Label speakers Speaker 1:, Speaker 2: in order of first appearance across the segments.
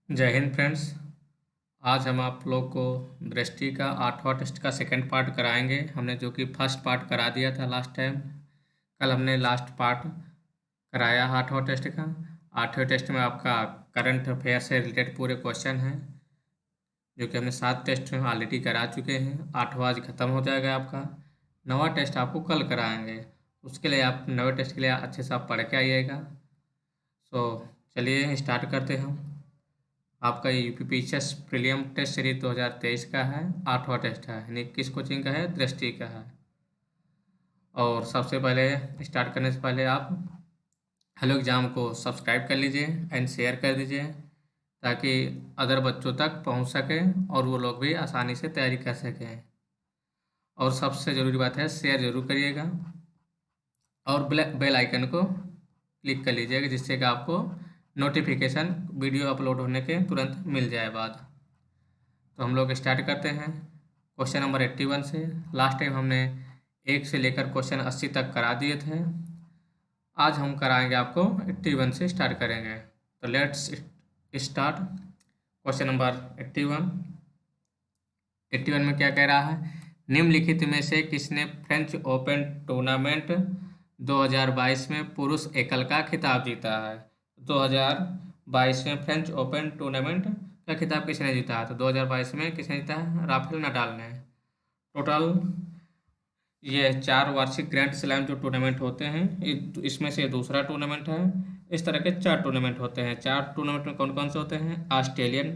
Speaker 1: जय हिंद फ्रेंड्स। आज हम आप लोग को दृष्टि का 8वां टेस्ट का सेकंड पार्ट कराएंगे। हमने जो कि फर्स्ट पार्ट करा दिया था लास्ट टाइम। कल हमने लास्ट पार्ट कराया 8वां टेस्ट का। 8वें टेस्ट में आपका करंट अफेयर से रिलेटेड पूरे क्वेश्चन हैं, जो कि हमने 7 टेस्ट में ऑलरेडी करा चुके हैं। 8वां आज ख़त्म हो जाएगा आपका। 9वां टेस्ट आपको कल कराएंगे। उसके लिए आप 9वें टेस्ट के लिए अच्छे से आप पढ़ के आइएगा। सो चलिए स्टार्ट करते हैं। आपका यूपीपीएससी प्रीलियम टेस्ट सीरीज 2023 का है। 8वां टेस्ट है, यानी किस कोचिंग का है? दृष्टि का है। और सबसे पहले स्टार्ट करने से पहले आप हेलो एग्जाम को सब्सक्राइब कर लीजिए एंड शेयर कर दीजिए, ताकि अदर बच्चों तक पहुंच सके और वो लोग भी आसानी से तैयारी कर सकें। और सबसे ज़रूरी बात है, शेयर ज़रूर करिएगा और बेल आइकन को क्लिक कर लीजिएगा, जिससे कि आपको नोटिफिकेशन वीडियो अपलोड होने के तुरंत मिल जाए बाद। तो हम लोग स्टार्ट करते हैं क्वेश्चन नंबर 81 से। लास्ट टाइम हमने 1 से लेकर क्वेश्चन 80 तक करा दिए थे। आज हम कराएंगे आपको 81 से स्टार्ट करेंगे। तो लेट्स स्टार्ट क्वेश्चन नंबर 81। 81 में क्या कह रहा है? निम्नलिखित में से किसने फ्रेंच ओपन टूर्नामेंट 2022 में पुरुष एकल का खिताब जीता है? 2022 में फ्रेंच ओपन टूर्नामेंट का खिताब किसने जीता है? तो 2022 में किसने जीता है? राफेल नडाल ने। टोटल ये 4 वार्षिक ग्रैंड स्लैम जो टूर्नामेंट होते हैं, इसमें से दूसरा टूर्नामेंट है। इस तरह के 4 टूर्नामेंट होते हैं। 4 टूर्नामेंट में कौन कौन से होते हैं? ऑस्ट्रेलियन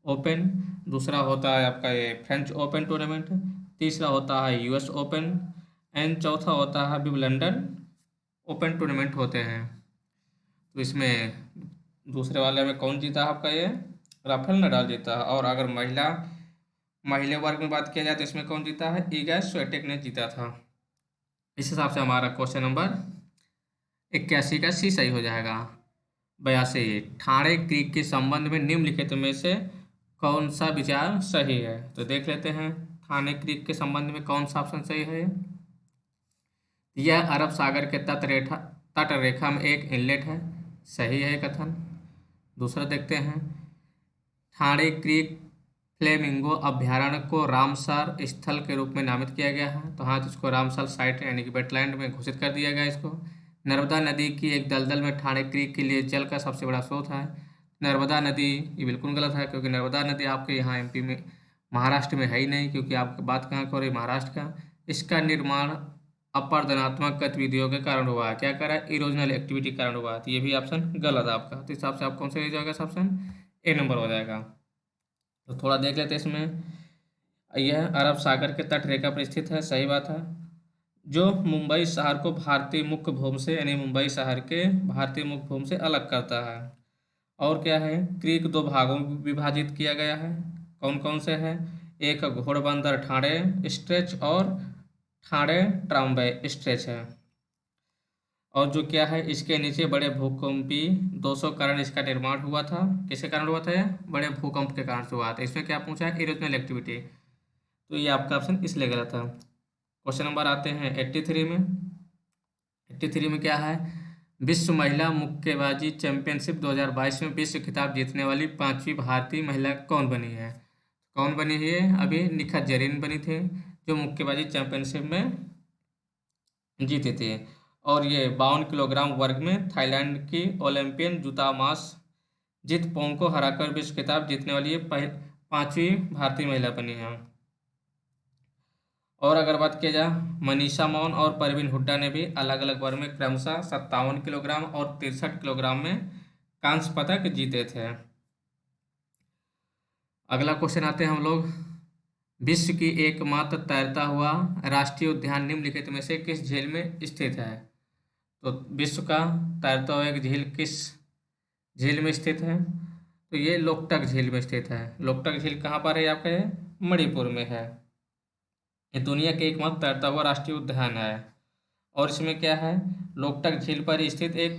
Speaker 1: ओपन, दूसरा होता है आपका ये फ्रेंच ओपन टूर्नामेंट, तीसरा होता है यूएस ओपन एंड चौथा होता है विंबलडन ओपन टूर्नामेंट होते हैं। तो इसमें दूसरे वाले में कौन जीता है आपका? ये राफेल नडाल जीता है। और अगर महिला वर्ग में बात किया जाए तो इसमें कौन जीता है? इगा स्विएटेक ने जीता था। इस हिसाब से हमारा क्वेश्चन नंबर 81 का सी सही हो जाएगा। 82, ठाणे क्रीक के संबंध में निम्नलिखित में से कौन सा विचार सही है? तो देख लेते हैं ठाणे क्रीक के संबंध में कौन सा ऑप्शन सही है। यह अरब सागर के तट रेखा में एक इनलेट है, सही है कथन। दूसरा देखते हैं, ठाणे क्रीक फ्लेमिंगो अभ्यारण्य को रामसर स्थल के रूप में नामित किया गया है। तो हाँ, तो इसको रामसर साइट यानी कि वेटलैंड में घोषित कर दिया गया इसको। नर्मदा नदी की एक दलदल में ठाणे क्रीक के लिए जल का सबसे बड़ा स्रोत है। नर्मदा नदी ये बिल्कुल गलत है, क्योंकि नर्मदा नदी आपके यहाँ एमपी में, महाराष्ट्र में है ही नहीं, क्योंकि आप बात कहाँ हो रही? महाराष्ट्र का। इसका निर्माण अपरदनात्मक गतिविधियों के कारण हुआ है। क्या करा? इरोजनल एक्टिविटी के कारण हुआ है। तो ये भी ऑप्शन गलत है आपका। तो इस हिसाब से आप कौन सा हो जाएगा? ऑप्शन ए नंबर हो जाएगा। तो थोड़ा देख लेते हैं इसमें। यह अरब सागर के तट रेखा पर स्थित है, सही बात है। जो मुंबई शहर को भारतीय मुख्य भूमि से, यानी मुंबई शहर के भारतीय मुख्य भूमि से अलग करता है। और क्या है? क्रीक 2 भागों में विभाजित किया गया है। कौन कौन से हैं? एक घोड़बंदर ठाणे स्ट्रेच और ठाणे ट्राम्बे स्ट्रेच है। और जो क्या है, इसके नीचे बड़े भूकंपी 200 कारण इसका निर्माण हुआ था। किसके कारण हुआ था? यह बड़े भूकंप के कारण से हुआ था। इसमें क्या पूछा है? Erosional activity. तो ये आपका ऑप्शन इसलिए गलत था। क्वेश्चन नंबर आते हैं 83 में। 83 में क्या है? विश्व महिला मुक्केबाजी चैंपियनशिप 2022 में विश्व खिताब जीतने वाली 5वीं भारतीय महिला कौन बनी है? कौन बनी है? अभी निखत जरीन बनी थी, जो मुक्केबाजी चैंपियनशिप में जीते थे। और ये 52 किलोग्राम वर्ग में थाईलैंड की ओलंपियन जुतामास जितपोंग को हराकर विश्व खिताब जीतने वाली ये 5वीं भारतीय महिला बनी है। और अगर बात किया जाए, मनीषा मौन और परवीन हुड्डा ने भी अलग अलग वर्ग में क्रमशः 57 किलोग्राम और 63 किलोग्राम में कांस्य पदक जीते थे। अगला क्वेश्चन आते हैं हम लोग, विश्व की एकमात्र तैरता हुआ राष्ट्रीय उद्यान निम्नलिखित में से किस झील में स्थित है? तो विश्व का तैरता हुआ एक झील किस झील में स्थित है? तो ये लोकटक झील में स्थित है। लोकटक झील कहाँ पर है आपका? ये मणिपुर में है। ये दुनिया के एकमात्र तैरता हुआ राष्ट्रीय उद्यान है। और इसमें क्या है? लोकटक झील पर स्थित एक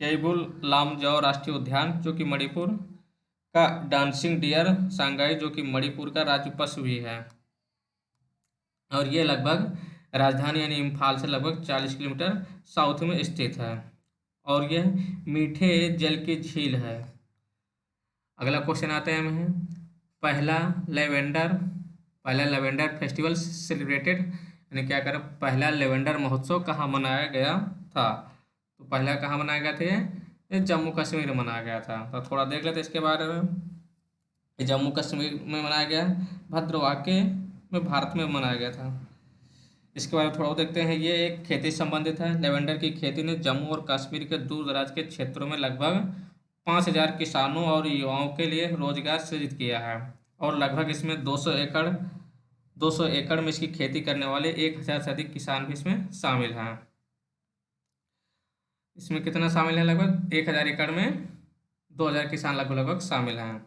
Speaker 1: केबुल लामजाओ राष्ट्रीय उद्यान, जो कि मणिपुर का डांसिंग डियर सांगाई, जो कि मणिपुर का राज्य पशु भी है। और ये लगभग राजधानी यानी इम्फाल से लगभग 40 किलोमीटर साउथ में स्थित है। और यह मीठे जल की झील है। अगला क्वेश्चन आते हैं हमें, पहला लेवेंडर पहला लेवेंडर फेस्टिवल सेलिब्रेटेड, यानी क्या करें, पहला लेवेंडर महोत्सव कहाँ मनाया गया था। तो पहला कहाँ मनाया गया था, ये जम्मू कश्मीर में मनाया गया था। तो थोड़ा देख लेते हैं इसके बारे में। ये जम्मू कश्मीर में मनाया गया, भद्रवाह में भारत में मनाया गया था। इसके बारे में थोड़ा और देखते हैं। ये एक खेती संबंधित है। लेवेंडर की खेती ने जम्मू और कश्मीर के दूर दराज के क्षेत्रों में लगभग 5,000 किसानों और युवाओं के लिए रोजगार सृजित किया है, और लगभग इसमें 200 एकड़ में इसकी खेती करने वाले 1,000 से अधिक किसान भी इसमें शामिल हैं। इसमें कितना शामिल है, लगभग 1,000 एकड़ में 2,000 किसान लगभग लगभग शामिल हैं।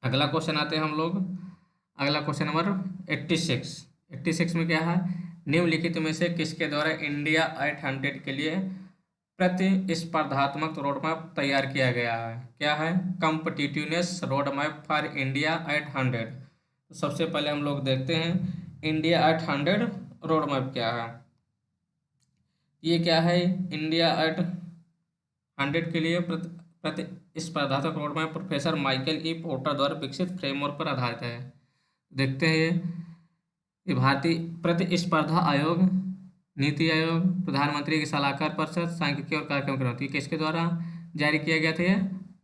Speaker 1: अगला क्वेश्चन आते हैं हम लोग। अगला क्वेश्चन नंबर 86 में क्या है, निम्नलिखित में से किसके द्वारा इंडिया 800 के लिए प्रतिस्पर्धात्मक रोडमैप तैयार किया गया है। क्या है, कॉम्पिटिटिवनेस रोडमैप फॉर इंडिया 800। तो सबसे पहले हम लोग देखते हैं इंडिया 800 रोडमैप क्या है। ये क्या है, इंडिया 800 के लिए प्रतिस्पर्धात्मक roadmap professor Michael E porter द्वारा विकसित फ्रेमवर्क पर आधारित है। देखते हैं ये भारतीय प्रतिस्पर्धा आयोग, नीति आयोग, प्रधानमंत्री की सलाहकार परिषद, सांख्यिकी और कार्यक्रम क्रांति किसके द्वारा जारी किया गया था। ये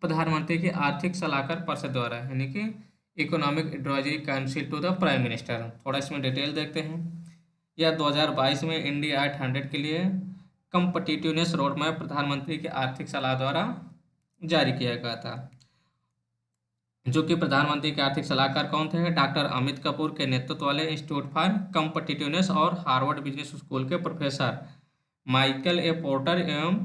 Speaker 1: प्रधानमंत्री की आर्थिक सलाहकार परिषद द्वारा, यानी कि economic advisory council to the prime minister. थोड़ा इसमें डिटेल देखते हैं। यह 2022 में इंडिया 800 के लिए कॉम्पिटिटिवनेस रोडमैप प्रधानमंत्री की आर्थिक सलाह द्वारा जारी किया गया था, जो कि प्रधानमंत्री के आर्थिक सलाहकार कौन थे, डॉक्टर अमित कपूर के नेतृत्व वाले इंस्टीट्यूट फॉर कॉम्पिटिटिवनेस और हार्वर्ड बिजनेस स्कूल के प्रोफेसर माइकल ए पोर्टर एवं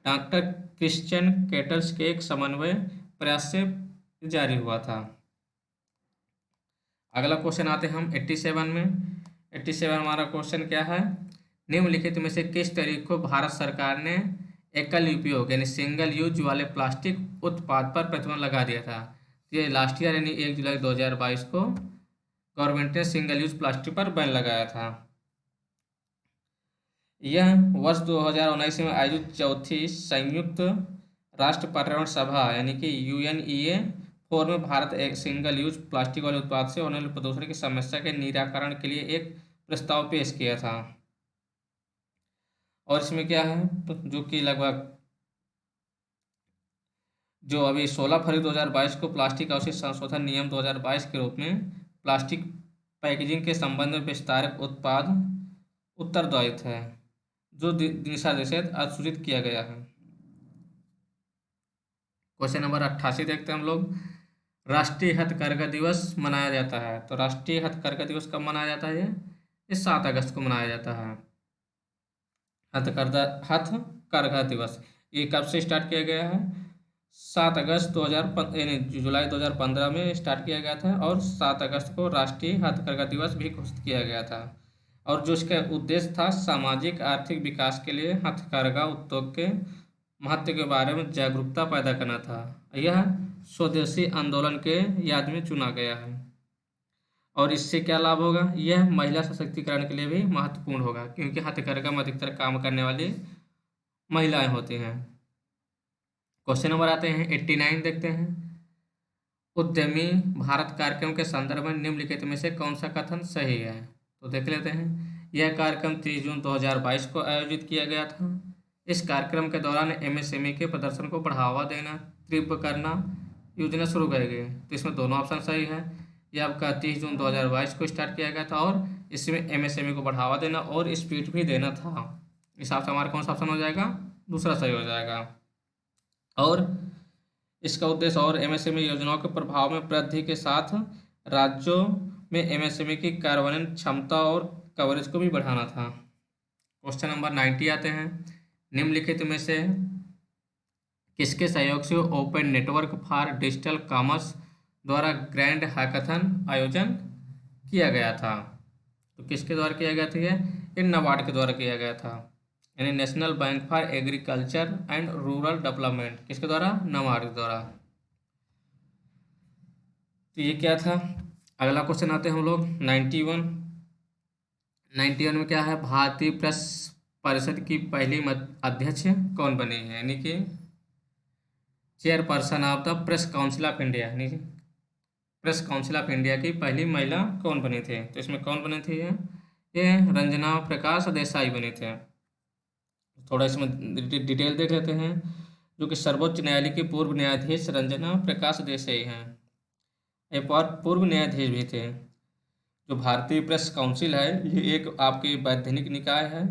Speaker 1: डॉक्टर क्रिश्चियन केटल्स के एक समन्वय प्रयास से जारी हुआ था। अगला क्वेश्चन आते हैं हम 87 में। 87 हमारा क्वेश्चन क्या है, निम्नलिखित में से किस तारीख को भारत सरकार ने एकल उपयोग यानी सिंगल यूज वाले प्लास्टिक उत्पाद पर प्रतिबंध लगा दिया था। ये लास्ट ईयर यानी 1 जुलाई 2022 को गवर्नमेंट ने सिंगल यूज प्लास्टिक पर बैन लगाया था। यह वर्ष 2019 में आयोजित चौथी संयुक्त राष्ट्र पर्यावरण सभा यानी कि UNEA4 में भारत एक सिंगल यूज प्लास्टिक वाले उत्पाद से होने वाले प्रदूषण की समस्या के निराकरण के लिए एक प्रस्ताव पेश किया था। और इसमें क्या है, जो कि लगभग जो अभी 16 फरवरी 2022 को प्लास्टिक अवशिष्ट संशोधन नियम 2022 के रूप में प्लास्टिक पैकेजिंग के संबंध में विस्तारक उत्पाद उत्तरदायित्व है, जो दिशा निर्देश अधिसूचित किया गया है। क्वेश्चन नंबर 88 देखते हैं हम लोग। राष्ट्रीय हथकरघा दिवस मनाया जाता है। तो राष्ट्रीय हथकरघा दिवस कब मनाया जाता है, ये 7 अगस्त को मनाया जाता है। हथकरघा दिवस ये कब से स्टार्ट किया गया है, 7 अगस्त 2015 यानी जुलाई 2015 में स्टार्ट किया गया था, और 7 अगस्त को राष्ट्रीय हथकरघा दिवस भी घोषित किया गया था। और जो इसका उद्देश्य था, सामाजिक आर्थिक विकास के लिए हथकरघा उद्योग के महत्व के बारे में जागरूकता पैदा करना था। यह स्वदेशी आंदोलन के याद में चुना गया है। और इससे क्या लाभ होगा, यह महिला सशक्तिकरण के लिए भी महत्वपूर्ण होगा, क्योंकि हथकरघा में अधिकतर काम करने वाली महिलाएं होती हैं। क्वेश्चन नंबर आते हैं 89 देखते हैं। उद्यमी भारत कार्यक्रम के संदर्भ में निम्नलिखित में से कौन सा कथन सही है। तो देख लेते हैं। यह कार्यक्रम 30 जून 2022 को आयोजित किया गया था। इस कार्यक्रम के दौरान MSME के प्रदर्शन को बढ़ावा देना, तीव्र करना योजना शुरू की गई। तो इसमें दोनों ऑप्शन सही है। यह आपका 30 जून 2022 को स्टार्ट किया गया था, और इसमें MSME को बढ़ावा देना और स्पीड भी देना था। इस हिसाब से हमारा कौन सा ऑप्शन हो जाएगा, दूसरा सही हो जाएगा। और इसका उद्देश्य और MSME योजनाओं के प्रभाव में वृद्धि के साथ राज्यों में MSME की कार्यान्वयन क्षमता और कवरेज को भी बढ़ाना था। क्वेश्चन नंबर 90 आते हैं। निम्नलिखित में से किसके सहयोग से open network for digital commerce द्वारा ग्रैंड हैकाथन आयोजन किया गया था। तो किसके द्वारा किया गया था, ये नाबार्ड के द्वारा किया गया था, यानी national bank for agriculture and rural development, किसके द्वारा, नाबार्ड के द्वारा। तो ये क्या था। अगला क्वेश्चन आते हैं हम लोग 91 में क्या है, भारतीय प्रेस परिषद की पहली अध्यक्ष कौन बनी है, यानी कि chairperson of the press council of India, यानी प्रेस काउंसिल ऑफ इंडिया की पहली महिला कौन बनी थी? तो इसमें कौन बनी थी? ये रंजना प्रकाश देसाई बने थे। थोड़ा इसमें डिटेल देख लेते हैं। जो कि सर्वोच्च न्यायालय की पूर्व न्यायाधीश रंजना प्रकाश देसाई हैं। एक और पूर्व न्यायाधीश भी थे। जो भारतीय प्रेस काउंसिल है, ये एक आपकी वैधानिक निकाय है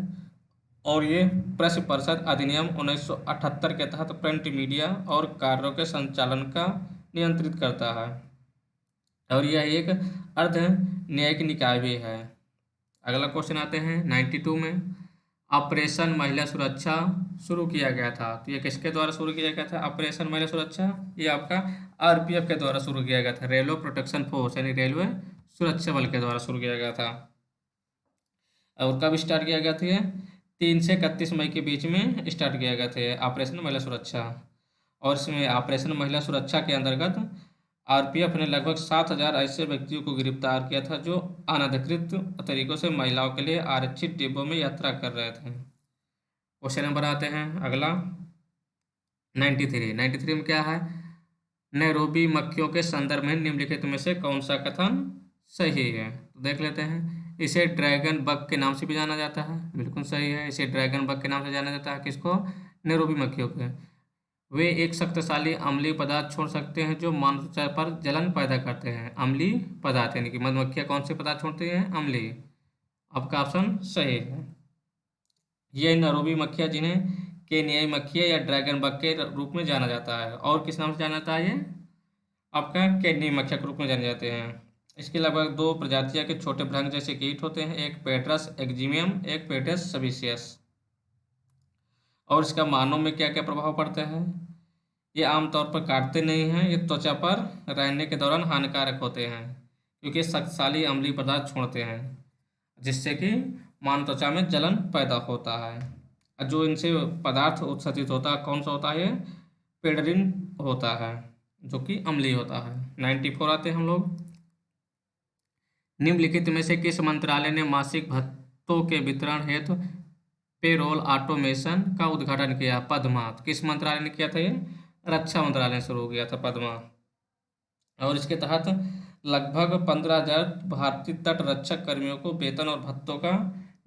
Speaker 1: और ये प्रेस परिषद अधिनियम 1978 के तहत प्रिंट मीडिया और कार्यों के संचालन का नियंत्रित करता है और यह एक अर्ध न्यायिक निकाय भी है। अगला क्वेश्चन आते हैं 92 में। ऑपरेशन महिला सुरक्षा शुरू किया गया था, तो ये किसके द्वारा शुरू किया गया था? ऑपरेशन महिला सुरक्षा ये आपका आरपीएफ के द्वारा शुरू किया गया था, रेलवे प्रोटेक्शन फोर्स यानी रेलवे सुरक्षा बल के द्वारा शुरू किया गया था। और कब स्टार्ट किया गया था? ये 3 से 31 मई के बीच में स्टार्ट किया गया था ऑपरेशन महिला सुरक्षा। और इसमें ऑपरेशन महिला सुरक्षा के अंतर्गत आरपीएफ ने लगभग 7,000 ऐसे व्यक्तियों को गिरफ्तार किया था जो अनधिकृत तरीकों से महिलाओं के लिए आरक्षित डिब्बों में यात्रा कर रहे थे। क्वेश्चन नंबर आते हैं अगला 93 में क्या है? नैरोबी मक्खियों के संदर्भ में निम्नलिखित में से कौन सा कथन सही है? तो देख लेते हैं। इसे ड्रैगन बग के नाम से भी जाना जाता है, बिल्कुल सही है। इसे ड्रैगन बग के नाम से जाना जाता है। किसको? नैरोबी मक्खियों के। वे एक शक्तिशाली अम्लीय पदार्थ छोड़ सकते हैं जो मानव त्वचा पर जलन पैदा करते हैं। अम्लीय पदार्थ यानी कि मधुमक्खियाँ कौन से पदार्थ छोड़ती हैं? अम्लीय। आपका ऑप्शन सही है। ये नैरोबी मक्खियाँ जिन्हें केनियाई मक्खियाँ या ड्रैगन बग के रूप में जाना जाता है। और किस नाम से जाना जाता है? ये आपका केनियाई मक्खिया के रूप में जाने जाते हैं। इसके लगभग 2 प्रजातियां के छोटे भृंग जैसे कीट होते हैं, एक पेट्रस एक्जिमियम, एक पेट्रस सबिसियस। और इसका मानव में क्या क्या प्रभाव पड़ता है? ये आमतौर पर काटते नहीं हैं, ये त्वचा पर रहने के दौरान हानिकारक होते हैं क्योंकि शक्तिशाली अम्लीय पदार्थ छोड़ते हैं जिससे कि मानव त्वचा में जलन पैदा होता है। जो इनसे पदार्थ उत्सर्जित होता है कौन सा होता है? पेडरिन होता है जो कि अम्लीय होता है। 94 आते हैं हम लोग। निम्नलिखित में से किस मंत्रालय ने मासिक भत्तों के वितरण हेतु पेरोल ऑटोमेशन का उद्घाटन किया? पद्मा। तो किस मंत्रालय ने किया था? ये रक्षा मंत्रालय ने शुरू किया था, पद्मा। और इसके तहत लगभग 15,000 भारतीय तट रक्षक कर्मियों को वेतन और भत्तों का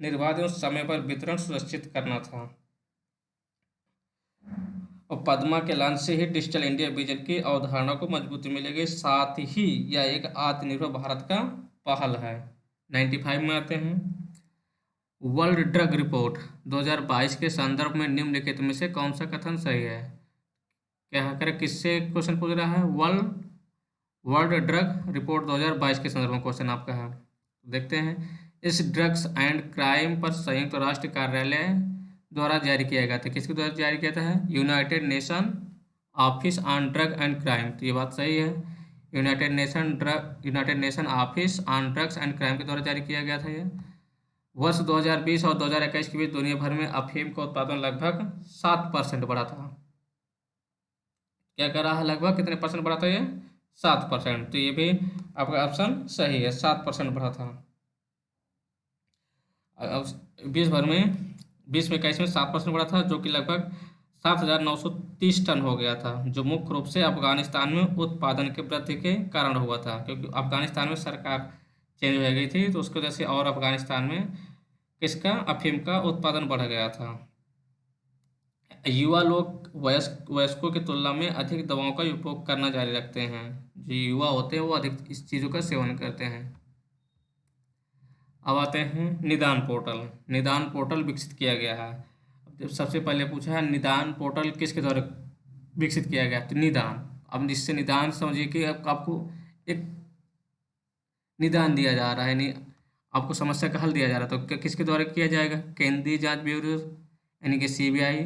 Speaker 1: निर्बाध और समय पर वितरण सुनिश्चित करना था। और पद्मा के लॉन्च से ही डिजिटल इंडिया विजन की अवधारणा को मजबूती मिलेगी, साथ ही यह एक आत्मनिर्भर भारत का पहल है। 95 में आते हैं। वर्ल्ड ड्रग रिपोर्ट 2022 के संदर्भ में निम्नलिखित में से कौन सा कथन सही है? क्या करें, किससे क्वेश्चन पूछ रहा है? वर्ल्ड ड्रग रिपोर्ट 2022 के संदर्भ में क्वेश्चन आपका है। देखते हैं। इस ड्रग्स एंड क्राइम पर संयुक्त राष्ट्र कार्यालय द्वारा जारी किया गया था। किसके द्वारा जारी किया था? United nation office on drug and crime. तो ये बात सही है। United nation office on drugs and crime के द्वारा जारी किया गया था। ये वर्ष 2020 और 2021 के बीच दुनिया भर में अफीम का उत्पादन लगभग 7% बढ़ा था। क्या कर रहा है? लगभग कितने परसेंट बढ़ा था? ये 7%। तो ये भी आपका ऑप्शन सही है, 7% बढ़ा था। 20 में 21 में 7% बढ़ा था, जो कि लगभग 7,930 टन हो गया था, जो मुख्य रूप से अफगानिस्तान में उत्पादन के वृद्धि के कारण हुआ था क्योंकि अफगानिस्तान में सरकार चेंज हो गई थी, तो उसकी वजह से और अफगानिस्तान में किसका? अफीम का उत्पादन बढ़ गया था। युवा लोग वयस्कों की तुलना में अधिक दवाओं का उपयोग करना जारी रखते हैं। जो युवा होते हैं वो अधिक इस चीज़ों का सेवन करते हैं। अब आते हैं निदान पोर्टल। निदान पोर्टल विकसित किया गया है। जब सबसे पहले पूछा है निदान पोर्टल किसके द्वारा विकसित किया गया? तो निदान। अब इससे निदान समझिए कि आपको एक निदान दिया जा रहा है, यानी आपको समस्या का हल दिया जा रहा है। तो किसके द्वारा किया जाएगा? केंद्रीय जांच ब्यूरो यानी कि सीबीआई,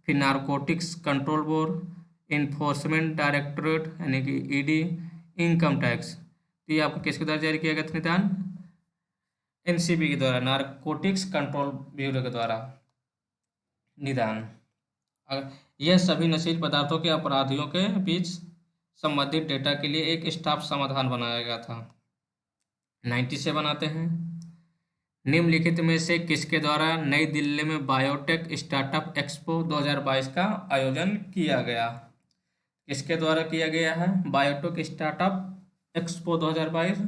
Speaker 1: फिर narcotics control board, enforcement directorate यानी कि ईडी, इनकम टैक्स। तो ये आपको किसके द्वारा जारी किया गया था निदान? एनसीबी के द्वारा, नारकोटिक्स कंट्रोल ब्यूरो के द्वारा निदान। यह सभी नशीले पदार्थों के अपराधियों के बीच संबंधित डेटा के लिए एक स्टाफ समाधान बनाया गया था। 97 आते हैं। निम्नलिखित में से किसके द्वारा नई दिल्ली में बायोटेक स्टार्टअप एक्सपो 2022 का आयोजन किया गया? किसके द्वारा किया गया है? Biotech startup expo 2022।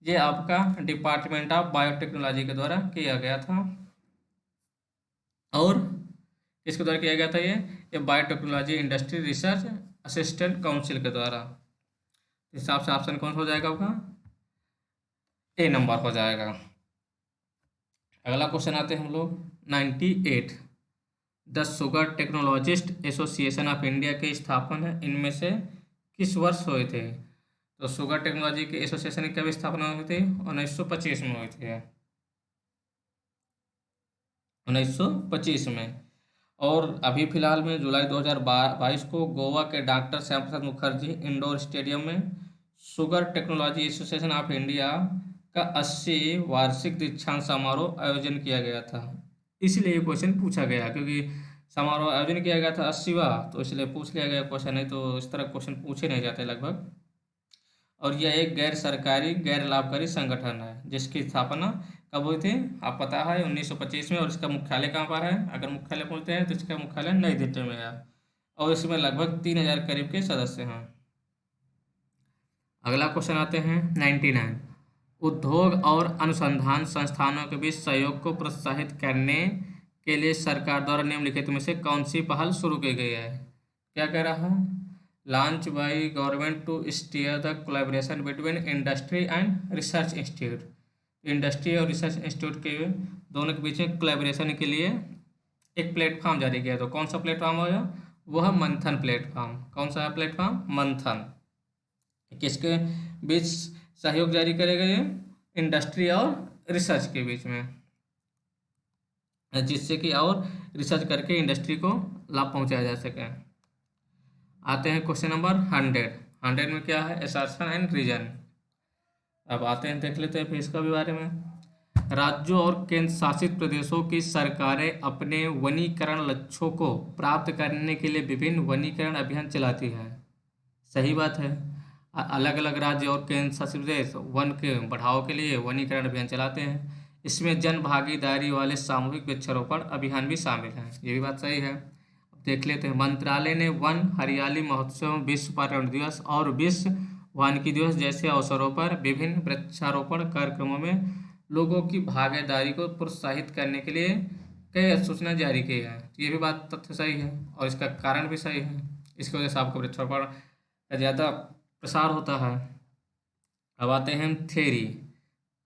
Speaker 1: ये आपका डिपार्टमेंट ऑफ बायोटेक्नोलॉजी के द्वारा किया गया था। और किसके द्वारा किया गया था? ये biotechnology industry research assistant council के द्वारा। इस हिसाब से ऑप्शन कौन सा हो जाएगा आपका? ए नंबर हो जाएगा। अगला क्वेश्चन आते हैं हम लोग 98। The sugar technologist association of India की स्थापना इनमें से किस वर्ष हुए थे? तो शुगर टेक्नोलॉजी के एसोसिएशन की कब स्थापना हुई थी? 1925 में हुई थी, 1925 में। और अभी फिलहाल में जुलाई 2022 को गोवा के doctor Shyam Prasad Mukherjee indoor stadium में sugar technology association of India का 80 वार्षिक दीक्षांत समारोह आयोजन किया गया था। इसलिए ये क्वेश्चन पूछा गया, क्योंकि समारोह आयोजन किया गया था 80वां, तो इसलिए पूछ लिया गया क्वेश्चन। नहीं तो इस तरह क्वेश्चन पूछे नहीं जाते लगभग। और यह एक गैर सरकारी गैर लाभकारी संगठन है जिसकी स्थापना कब हुई थी? आप पता है 1925 में। और इसका मुख्यालय कहाँ पर है? अगर मुख्यालय पूछते हैं तो इसका मुख्यालय नई दिल्ली में है। और इसमें लगभग 3000 करीब के सदस्य हैं। अगला क्वेश्चन आते हैं 99। उद्योग और अनुसंधान संस्थानों के बीच सहयोग को प्रोत्साहित करने के लिए सरकार द्वारा निम्नलिखित में से कौन सी पहल शुरू की गई है? क्या कह रहा है? Launch by government to steer the collaboration between industry and research institute. Industry और रिसर्च इंस्टीट्यूट के दोनों के बीच में कोलैबोरेशन के लिए एक प्लेटफॉर्म जारी किया। तो कौन सा प्लेटफॉर्म होगा? वो है मंथन प्लेटफॉर्म। कौन सा है प्लेटफॉर्म? मंथन। किसके बीच सहयोग जारी करेगा ये? इंडस्ट्री और रिसर्च के बीच में, जिससे कि और रिसर्च करके इंडस्ट्री को लाभ पहुंचाया जा सके। आते हैं क्वेश्चन नंबर 100। 100 में क्या है? Assertion and reason. अब आते हैं, देख लेते हैं फिर इसका भी बारे में। राज्यों और केंद्र शासित प्रदेशों की सरकारें अपने वनीकरण लक्ष्यों को प्राप्त करने के लिए विभिन्न वनीकरण अभियान चलाती है। सही बात है। अलग अलग राज्य और केंद्र शासित प्रदेश वन के बढ़ाव के लिए वनीकरण अभियान चलाते हैं। इसमें जन भागीदारी वाले सामूहिक वृक्षारोपण अभियान भी शामिल हैं। ये भी बात सही है। अब देख लेते हैं। मंत्रालय ने वन हरियाली महोत्सव, विश्व पर्यावरण दिवस और विश्व वानिकी दिवस जैसे अवसरों पर विभिन्न वृक्षारोपण कार्यक्रमों में लोगों की भागीदारी को प्रोत्साहित करने के लिए कई अधिसूचना जारी की है। ये भी बात तथ्य सही है और इसका कारण भी सही है। इसकी वजह से आपको वृक्षारोपण का ज़्यादा प्रसार होता है। अब आते हैं थेरी।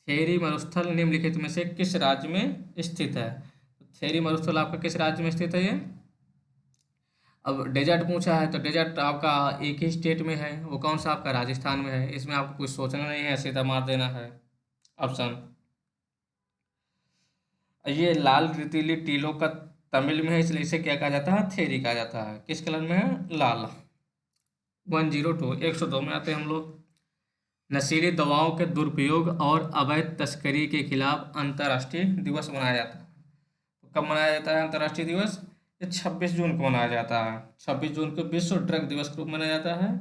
Speaker 1: थेरी मरुस्थल निम्नलिखित में से किस राज्य में स्थित है? थेरी मरुस्थल आपका किस राज्य में स्थित है ये? अब डेजर्ट पूछा है तो डेजर्ट आपका एक ही स्टेट में है। वो कौन सा? आपका राजस्थान में है। इसमें आपको कुछ सोचना नहीं है, सीधा मार देना है ऑप्शन। ये लाल रेतीली टीलों का तमिल में है, इसलिए इसे क्या कहा जाता है? थेरी कहा जाता है। किस कलर में है? लाल। 102 102 में आते हैं हम लोग। नशीली दवाओं के दुरुपयोग और अवैध तस्करी के खिलाफ अंतर्राष्ट्रीय दिवस मनाया जाता है। तो कब मनाया जाता है अंतर्राष्ट्रीय दिवस? ये 26 जून को मनाया जाता है। 26 जून को विश्व ड्रग दिवस के रूप में मनाया जाता है।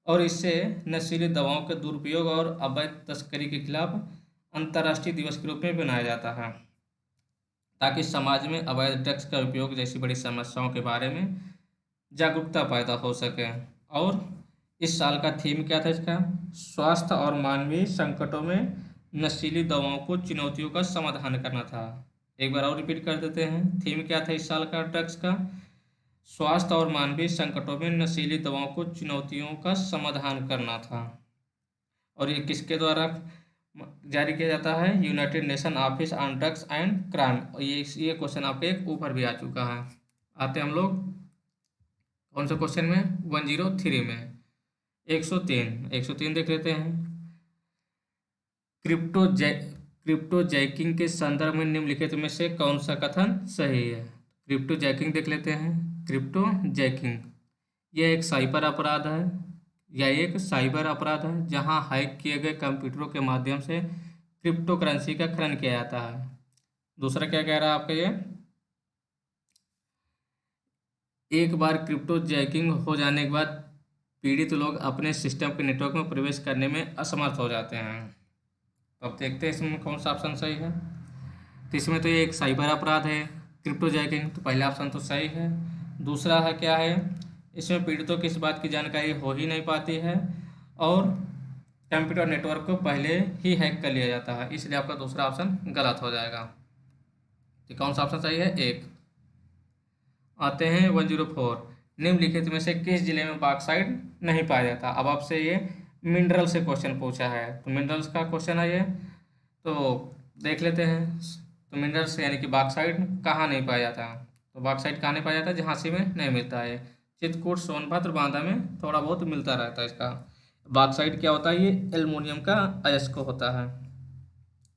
Speaker 1: और इससे नशीली दवाओं के दुरुपयोग और अवैध तस्करी के खिलाफ अंतर्राष्ट्रीय दिवस के रूप में बनाया जाता है, ताकि समाज में अवैध ड्रग्स का उपयोग जैसी बड़ी समस्याओं के बारे में जागरूकता पैदा हो सके। और इस साल का थीम क्या था इसका? स्वास्थ्य और मानवीय संकटों में नशीली दवाओं को चुनौतियों का समाधान करना था। एक बार और रिपीट कर देते हैं। थीम क्या था इस साल का ड्रग्स का? स्वास्थ्य और मानवीय संकटों में नशीली दवाओं को चुनौतियों का समाधान करना था। और ये किसके द्वारा जारी किया जाता है? United nation office on drugs and crime. और ये क्वेश्चन आपके एक ऊपर भी आ चुका है। आते हैं हम लोग कौन सा क्वेश्चन में? 103 में 103 देख लेते हैं। क्रिप्टो जैकिंग के संदर्भ में निम्नलिखित में से कौन सा कथन सही है? क्रिप्टो जैकिंग देख लेते हैं। क्रिप्टो जैकिंग यह एक साइबर अपराध है। यह एक साइबर अपराध है जहां हैक किए गए कंप्यूटरों के माध्यम से क्रिप्टो करेंसी का खनन किया जाता है। दूसरा क्या कह रहा है आपका? ये एक बार क्रिप्टो जैकिंग हो जाने के बाद पीड़ित लोग अपने सिस्टम के नेटवर्क में प्रवेश करने में असमर्थ हो जाते हैं। तो अब देखते हैं इसमें कौन सा ऑप्शन सही है। तो इसमें तो ये एक साइबर अपराध है क्रिप्टो जैकिंग, तो पहला ऑप्शन तो सही है। दूसरा है क्या है? इसमें पीड़ितों की इस बात की जानकारी हो ही नहीं पाती है और कंप्यूटर नेटवर्क को पहले ही हैक कर लिया जाता है, इसलिए आपका दूसरा ऑप्शन गलत हो जाएगा। तो कौन सा ऑप्शन सही है? एक। आते हैं 104। निम्नलिखित में से किस जिले में बॉक्साइट नहीं पाया जाता? अब आपसे ये मिनरल से क्वेश्चन पूछा है, तो मिनरल्स का क्वेश्चन है ये, तो देख लेते हैं। तो मिनरल्स यानी कि बॉक्साइट कहाँ नहीं पाया जाता? तो बॉक्साइट कहाँ नहीं पाया जाता? झांसी में नहीं मिलता है। चित्रकूट, सोनभद्र, बांदा में थोड़ा बहुत मिलता रहता है इसका। बॉक्साइट क्या होता है? ये एल्युमिनियम का अयस्क होता है।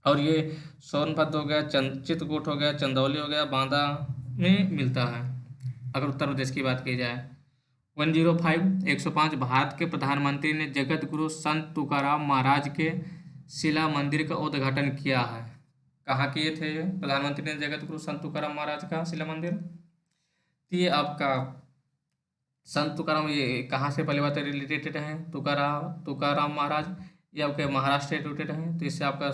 Speaker 1: और ये सोनभद्र हो गया, चित्रकूट हो गया, चंदौली हो गया, बांदा में मिलता है अगर उत्तर प्रदेश की बात की जाए। 105 105 भारत के प्रधानमंत्री ने जगत गुरु संत तुकाराम महाराज के शिला मंदिर का उद्घाटन किया है। कहाँ किए थे ये प्रधानमंत्री ने जगत गुरु संत तुकाराम महाराज का शिला मंदिर? तो ये आपका संत तुकाराम ये कहाँ से पहले बात रिलेटेड है? तुकाराम महाराज ये आपके महाराष्ट्र से रिलेटेड है, तो इससे आपका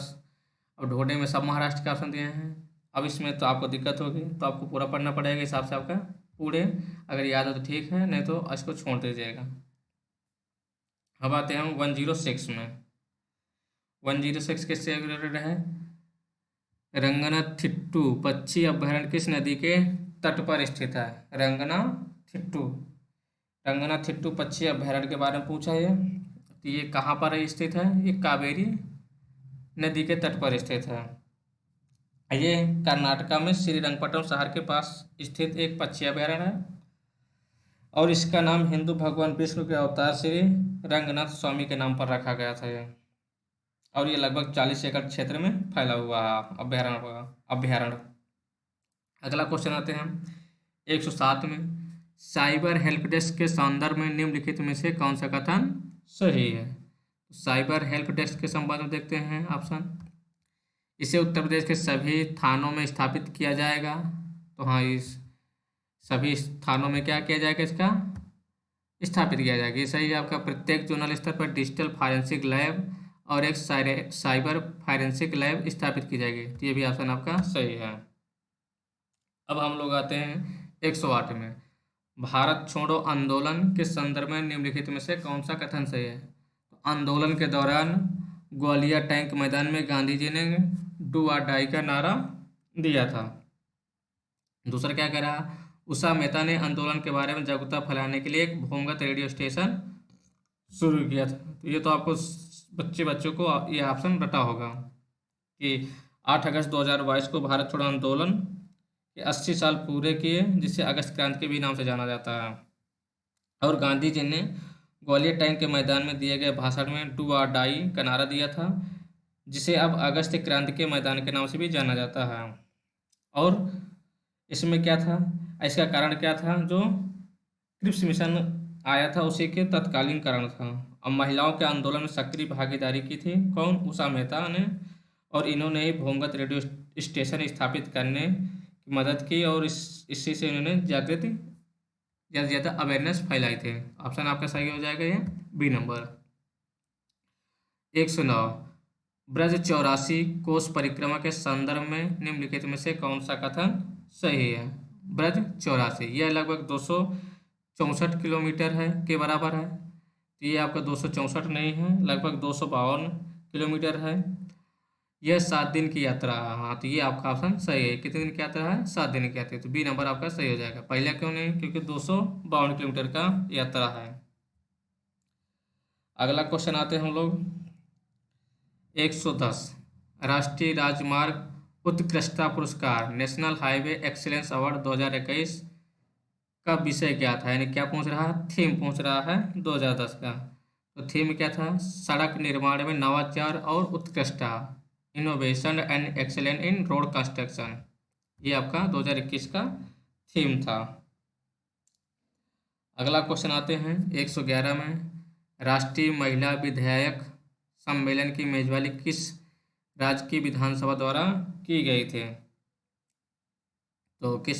Speaker 1: अब ढूंढने में सब महाराष्ट्र के ऑप्शन दिए हैं। अब इसमें तो आपको दिक्कत होगी, तो आपको पूरा पढ़ना पड़ेगा हिसाब से आपका पूरे, अगर याद हो तो ठीक है, नहीं तो इसको छोड़ दीजिएगा। अब आते हैं हम 106 में। 106 किससे रिलेटेड है? रंगनाथिट्टू पक्षी अभयारण्य किस नदी के तट पर स्थित है? रंगनाथिट्टू रंगनाथिट्टू पक्षी अभयारण्य के बारे में पूछा है। तो ये कहाँ पर स्थित है? ये कावेरी नदी के तट पर स्थित है। ये कर्नाटका में श्रीरंगपट्टनम शहर के पास स्थित एक पक्षी अभयारण्य है और इसका नाम हिंदू भगवान विष्णु के अवतार श्री रंगनाथ स्वामी के नाम पर रखा गया था ये। और ये लगभग 40 एकड़ क्षेत्र में फैला हुआ है अभयारण्य। अगला क्वेश्चन आते हैं 107 में। साइबर हेल्प डेस्क के संदर्भ में निम्नलिखित में से कौन सा कथन सही है? साइबर हेल्प डेस्क के संबंध में देखते हैं ऑप्शन। इसे उत्तर प्रदेश के सभी थानों में स्थापित किया जाएगा। तो हाँ, इस सभी थानों में क्या किया जाएगा? इसका स्थापित किया जाएगा। ये सही है आपका। प्रत्येक जोनल स्तर पर डिजिटल फॉरेंसिक लैब और एक साइबर फॉरेंसिक लैब स्थापित की जाएगी। तो ये भी ऑप्शन आपका सही है। अब हम लोग आते हैं 108 में। भारत छोड़ो आंदोलन के संदर्भ में निम्नलिखित में से कौन सा कथन सही है? तो आंदोलन के दौरान ग्वालियर टैंक मैदान में गांधी जी ने डू और डाई का नारा दिया था। दूसरा क्या कह रहा? उषा मेहता ने आंदोलन के बारे में जागरूकता फैलाने के लिए एक भूमिगत रेडियो स्टेशन शुरू किया था। तो ये तो आपको बच्चों को ये ऑप्शन रटा होगा कि 8 अगस्त 2022 को भारत छोड़ो आंदोलन के 80 साल पूरे किए, जिसे अगस्त क्रांति के भी नाम से जाना जाता है। और गांधी जी ने ग्वालियर टैंक के मैदान में दिए गए भाषण में डू और डाई का नारा दिया था, जिसे अब अगस्त क्रांति के मैदान के नाम से भी जाना जाता है। और इसमें क्या था? इसका कारण क्या था? जो क्रिप्स मिशन आया था उसी के तत्कालीन कारण था। अब महिलाओं के आंदोलन में सक्रिय भागीदारी की थी कौन? उषा मेहता ने। और इन्होंने ही भूमिगत रेडियो स्टेशन स्थापित करने की मदद की और इसी से इन्होंने जागृति ज़्यादा से ज़्यादा अवेयरनेस फैलाई थी। ऑप्शन आपका सही हो जाएगा ये बी नंबर। 109 ब्रज 84 कोस परिक्रमा के संदर्भ में निम्नलिखित में से कौन सा कथन सही है? ब्रज 84 यह लगभग 264 किलोमीटर है के बराबर है। तो ये आपका 264 नहीं है, लगभग 252 किलोमीटर है। यह 7 दिन की यात्रा है। हाँ, तो ये आपका ऑप्शन सही है। कितने दिन की यात्रा है? 7 दिन की यात्रा है। तो बी नंबर आपका सही हो जाएगा। पहला क्यों नहीं? क्योंकि 252 किलोमीटर का यात्रा है। अगला क्वेश्चन आते हैं हम लोग 110 राष्ट्रीय राजमार्ग उत्कृष्टता पुरस्कार नेशनल हाईवे एक्सीलेंस अवार्ड 2021 का विषय क्या था? यानी क्या पूछ रहा है? थीम पूछ रहा है 2010 का। तो थीम क्या था? सड़क निर्माण में नवाचार और उत्कृष्टता, innovation and excellence in road construction. ये आपका 2021 का थीम था। अगला क्वेश्चन आते हैं 111 में। राष्ट्रीय महिला विधायक सम्मेलन की मेजबानी किस राज्य की विधानसभा द्वारा की गई थी? तो किस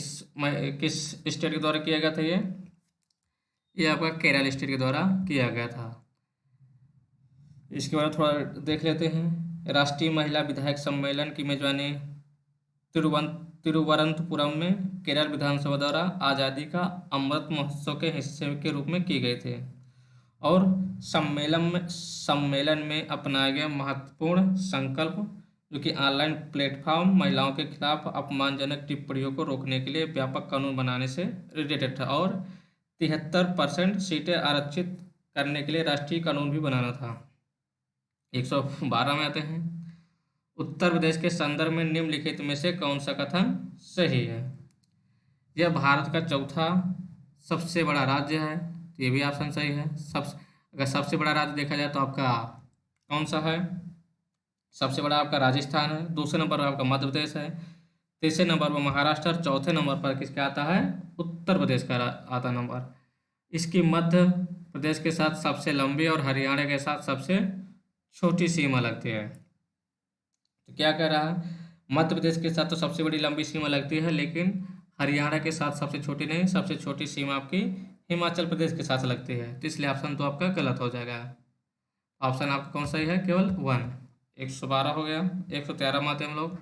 Speaker 1: स्टेट के द्वारा किया गया था ये आपका केरल स्टेट के द्वारा किया गया था। इसके बारे में थोड़ा देख लेते हैं। राष्ट्रीय महिला विधायक सम्मेलन की मेजबानी तिरुवनंतपुरम में केरल विधानसभा द्वारा आज़ादी का अमृत महोत्सव के हिस्से के रूप में किए गए थे। और सम्मेलन में अपनाए गए महत्वपूर्ण संकल्प, जो कि ऑनलाइन प्लेटफॉर्म महिलाओं के खिलाफ अपमानजनक टिप्पणियों को रोकने के लिए व्यापक कानून बनाने से रिलेटेड था, और 73% सीटें आरक्षित करने के लिए राष्ट्रीय कानून भी बनाना था। 112 में आते हैं, उत्तर प्रदेश के संदर्भ में निम्नलिखित में से कौन सा कथन सही है? यह भारत का चौथा सबसे बड़ा राज्य है, तो ये भी ऑप्शन सही है। अगर सबसे बड़ा राज्य देखा जाए तो आपका कौन सा है? सबसे बड़ा आपका राजस्थान है, दूसरे नंबर पर आपका मध्य प्रदेश है, तीसरे नंबर पर महाराष्ट्र, और चौथे नंबर पर किसका आता है? उत्तर प्रदेश का आता नंबर। इसकी मध्य प्रदेश के साथ सबसे लंबी और हरियाणा के साथ सबसे छोटी सीमा लगती है। तो क्या कह रहा है? मध्य प्रदेश के साथ तो सबसे बड़ी लंबी सीमा लगती है, लेकिन हरियाणा के साथ सबसे छोटी नहीं, सबसे छोटी सीमा आपकी हिमाचल प्रदेश के साथ लगती है। तो इसलिए ऑप्शन तो आपका गलत हो जाएगा। ऑप्शन आपका कौन सही है? केवल 1। 112 हो गया। 113 में आते हैं हम लोग।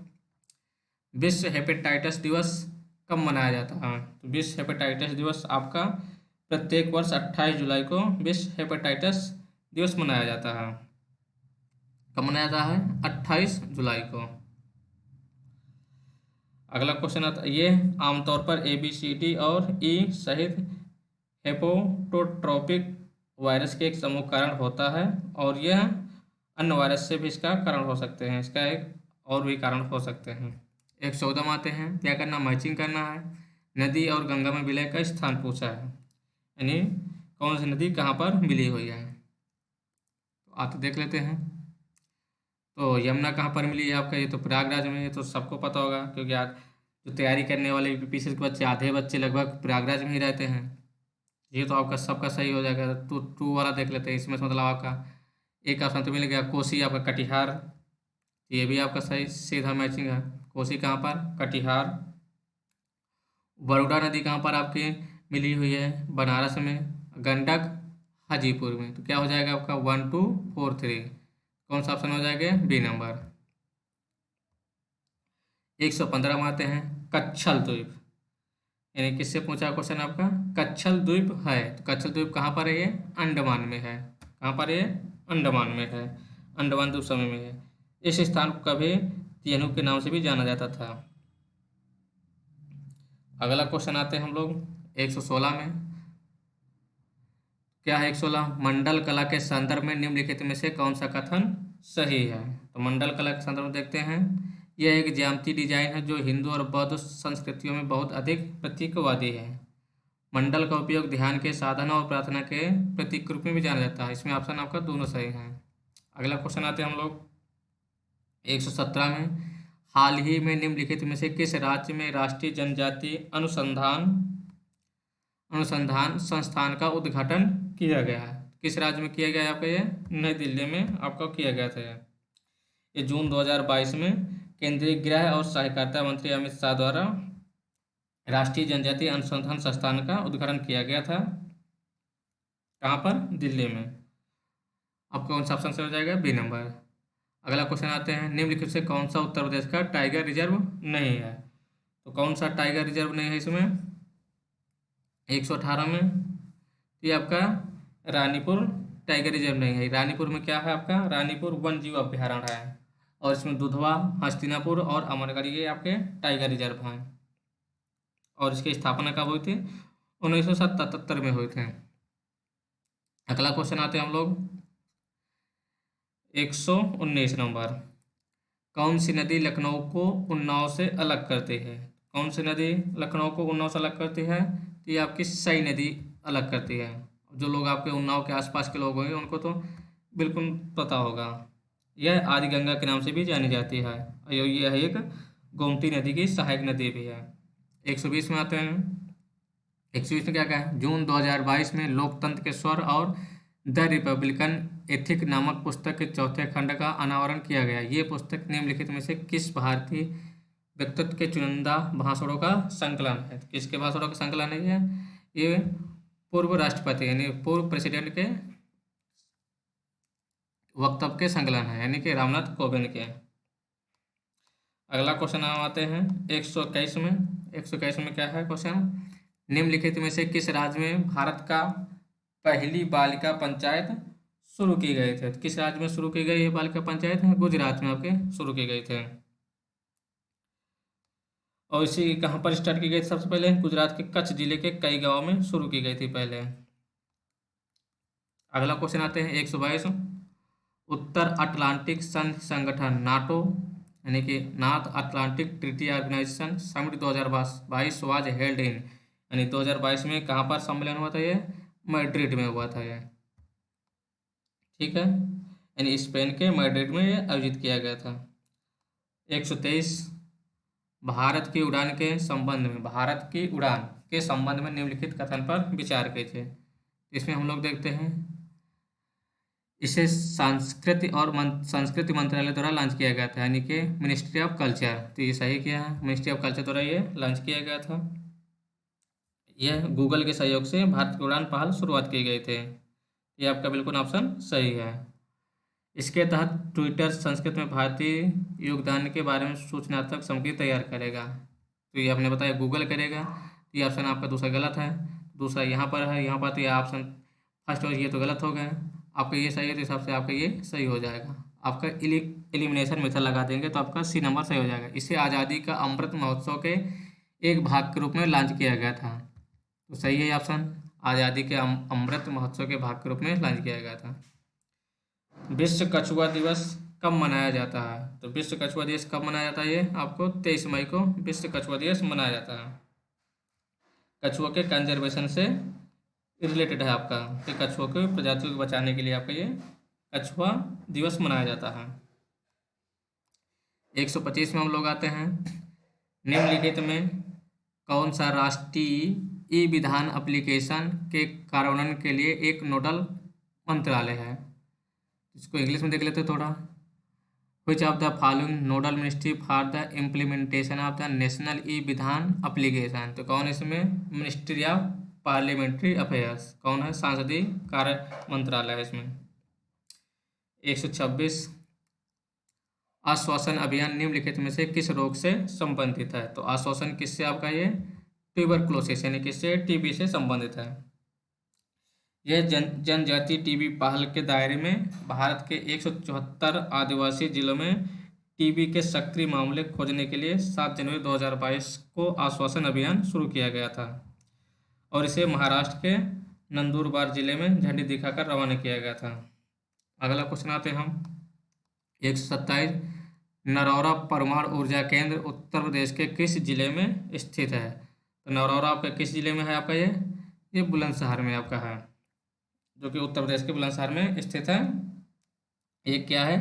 Speaker 1: विश्व हेपेटाइटिस दिवस कब मनाया जाता है? तो विश्व हेपेटाइटिस दिवस आपका प्रत्येक वर्ष 28 जुलाई को विश्व हेपेटाइटिस दिवस मनाया जाता है। कब मनाया जाता है? 28 जुलाई को। अगला क्वेश्चन आता है, ये आमतौर पर ABCD और E सहित हेपेटोट्रोपिक वायरस के एक समूह कारण होता है, और यह अन्य वायरस से भी इसका कारण हो सकते हैं। इसका एक और भी कारण हो सकते हैं। 114 में आते हैं, क्या करना? मैचिंग करना है। नदी और गंगा में विलय का स्थान पूछा है, यानी कौन सी नदी कहाँ पर मिली हुई है। तो आते देख लेते हैं। तो यमुना कहाँ पर मिली है आपका? ये तो प्रयागराज में, ये तो सबको पता होगा, क्योंकि आज जो तैयारी करने वाले यूपीएससी के बच्चे, आधे बच्चे लगभग प्रयागराज में ही रहते हैं। ये तो आपका सबका सही हो जाएगा। तो 2 वाला देख लेते हैं। इसमें मतलब आपका एक ऑप्शन तो मिल गया, कोसी आपका कटिहार, ये भी आपका सही सीधा मैचिंग है। कोसी कहाँ पर? कटिहार। बड़ौदा नदी कहाँ पर आपकी मिली हुई है? बनारस में। गंडक हाजीपुर में। तो क्या हो जाएगा आपका? 1 2 4 3। कौन सा ऑप्शन हो जाएगा? B number. 115 में आते हैं, कच्छल द्वीप, यानी किससे पूछा क्वेश्चन आपका? कच्छल द्वीप है। तो कच्छल द्वीप कहाँ पर है? ये अंडमान में है। कहाँ पर है? अंडमान में है। अंडमान द्वीप समूह में है। इस स्थान को कभी तियानु के नाम से भी जाना जाता था। अगला क्वेश्चन आते हैं हम लोग 116 में। क्या है 116? मंडल कला के संदर्भ में निम्नलिखित में से कौन सा कथन सही है? तो मंडल कला के संदर्भ में देखते हैं, यह एक ज्यामितीय डिजाइन है जो हिंदू और बौद्ध संस्कृतियों में बहुत अधिक प्रतीकवादी है। मंडल का उपयोग ध्यान के साधना और प्रार्थना के प्रतीक रूप में भी जाना जाता है। इसमें ऑप्शन आपका दोनों सही है। अगला क्वेश्चन आते हैं हम लोग 117 में, हाल ही में निम्नलिखित में से किस राज्य में राष्ट्रीय जनजातीय अनुसंधान संस्थान का उद्घाटन किया गया है? किस राज्य में किया गया है आपका? ये नई दिल्ली में आपका किया गया था। ये जून 2022 में केंद्रीय गृह और सहकारिता मंत्री अमित शाह द्वारा राष्ट्रीय जनजातीय अनुसंधान संस्थान का उद्घाटन किया गया था। कहाँ पर? दिल्ली में। आपका कौन सा ऑप्शन से हो जाएगा? B number. अगला क्वेश्चन आते हैं, निम्नलिखित से कौन सा उत्तर प्रदेश का टाइगर रिजर्व नहीं है? तो कौन सा टाइगर रिजर्व नहीं है इसमें? 118 में ये आपका रानीपुर टाइगर रिजर्व नहीं है। रानीपुर में क्या है आपका? रानीपुर वन जीव अभ्यारण्य है, और इसमें दुधवा, हस्तिनापुर और अमरगढ़ ये आपके टाइगर रिजर्व हैं। और इसकी स्थापना कब हुई थी? 1977 में हुए थे। अगला क्वेश्चन आते हैं हम लोग 119 नंबर, कौन सी नदी लखनऊ को उन्नाव से अलग करती है? कौन सी नदी लखनऊ को उन्नाव से अलग करती है? तो ये आपकी सई नदी अलग करती है। जो लोग आपके उन्नाव के आसपास के लोग होंगे उनको तो बिल्कुल पता होगा। यह आदि गंगा के नाम से भी जानी जाती है, और यह एक गोमती नदी की सहायक नदी भी है। 120 में आते हैं। 120 में क्या कहा है? जून 2022 में लोकतंत्र के स्वर और द रिपब्लिकन एथिक नामक पुस्तक के चौथे खंड का अनावरण किया गया। ये पुस्तक निम्नलिखित में से किस भारतीय व्यक्तित्व के चुनिंदा भाषणों का संकलन है? किसके भाषणों का संकलन है ये? पूर्व राष्ट्रपति यानी पूर्व प्रेसिडेंट के वक्तव्य के संकलन है, यानी कि रामनाथ कोविंद के। अगला क्वेश्चन हम आते हैं 121 में। 121 में क्या है क्वेश्चन? निम्नलिखित में से किस राज्य में भारत का पहली बालिका पंचायत शुरू की गई थे? तो किस राज्य में शुरू की गई है बालिका पंचायत? गुजरात में आपके शुरू की गई थे। और इसी कहाँ पर स्टार्ट की गई थी? सबसे पहले गुजरात के कच्छ जिले के कई गांवों में शुरू की गई थी पहले। अगला क्वेश्चन आते हैं 122। उत्तर अटलांटिक संघ संगठन नाटो यानी कि North Atlantic Treaty Organization summit 2022 was held in, यानी 2022 में कहाँ पर सम्मेलन हुआ था? ये मैड्रिड में हुआ था ये। ठीक है, यानी स्पेन के मैड्रिड में ये आयोजित किया गया था। 123। भारत की उड़ान के संबंध में, भारत की उड़ान के संबंध में निम्नलिखित कथन पर विचार किए थे। इसमें हम लोग देखते हैं इसे संस्कृति मंत्रालय द्वारा लॉन्च किया गया था, यानी कि मिनिस्ट्री ऑफ कल्चर। तो ये सही किया है, मिनिस्ट्री ऑफ कल्चर द्वारा ये लॉन्च किया गया था। यह गूगल के सहयोग से भारत की उड़ान पहल शुरुआत की गई थे। ये आपका बिल्कुल ऑप्शन सही है। इसके तहत ट्विटर संस्कृत में भारतीय योगदान के बारे में सूचनात्मक सामग्री तैयार करेगा। तो ये आपने बताया गूगल करेगा। तो ये ऑप्शन आपका दूसरा गलत है। दूसरा यहाँ पर है, यहाँ पर तो ये ऑप्शन फर्स्ट और ये तो गलत हो गए। आपका ये सही है, तो हिसाब से आपका ये सही हो जाएगा। आपका एलिमिनेशन मेथड लगा देंगे तो आपका सी नंबर सही हो जाएगा। इसे आज़ादी का अमृत महोत्सव के एक भाग के रूप में लॉन्च किया गया था। तो सही है ऑप्शन, आज़ादी के अमृत महोत्सव के भाग के रूप में लॉन्च किया गया था। विश्व कछुआ दिवस कब मनाया जाता है? तो विश्व कछुआ दिवस कब मनाया जाता है? ये आपको 23 मई को विश्व कछुआ दिवस मनाया जाता है। कछुआ के कंजर्वेशन से रिलेटेड है आपका, कि कछुआ के प्रजातियों को बचाने के लिए आपका ये कछुआ दिवस मनाया जाता है। 125 में हम लोग आते हैं। निम्नलिखित में कौन सा राष्ट्रीय ई विधान एप्लीकेशन के कार्यान्वयन के लिए एक नोडल मंत्रालय है? इसको इंग्लिश में देख लेते हैं थोड़ा। Which of the following nodal ministry for the implementation of the national e विधान एप्लीकेशन? तो कौन इसमें? Ministry of parliamentary affairs. कौन है? संसदीय कार्य मंत्रालय है इसमें। 126। आश्वासन अभियान निम्नलिखित में से किस रोग से संबंधित है? तो आश्वासन किससे आपका ये ट्यूबरक्लोसिस यानी किससे? टीबी से संबंधित है। यह जनजातीय टीबी पहल के दायरे में भारत के 174 आदिवासी जिलों में टीबी के सक्रिय मामले खोजने के लिए 7 जनवरी 2022 को आश्वासन अभियान शुरू किया गया था और इसे महाराष्ट्र के नंदुरबार जिले में झंडी दिखाकर रवाना किया गया था। अगला क्वेश्चन आते हैं हम 127। नरौरा परमाणु ऊर्जा केंद्र उत्तर प्रदेश के किस जिले में स्थित है? तो नरौरा आपका किस जिले में है? आपका ये बुलंदशहर में आपका है, जो कि उत्तर प्रदेश के बुलंदशहर में स्थित है। ये क्या है?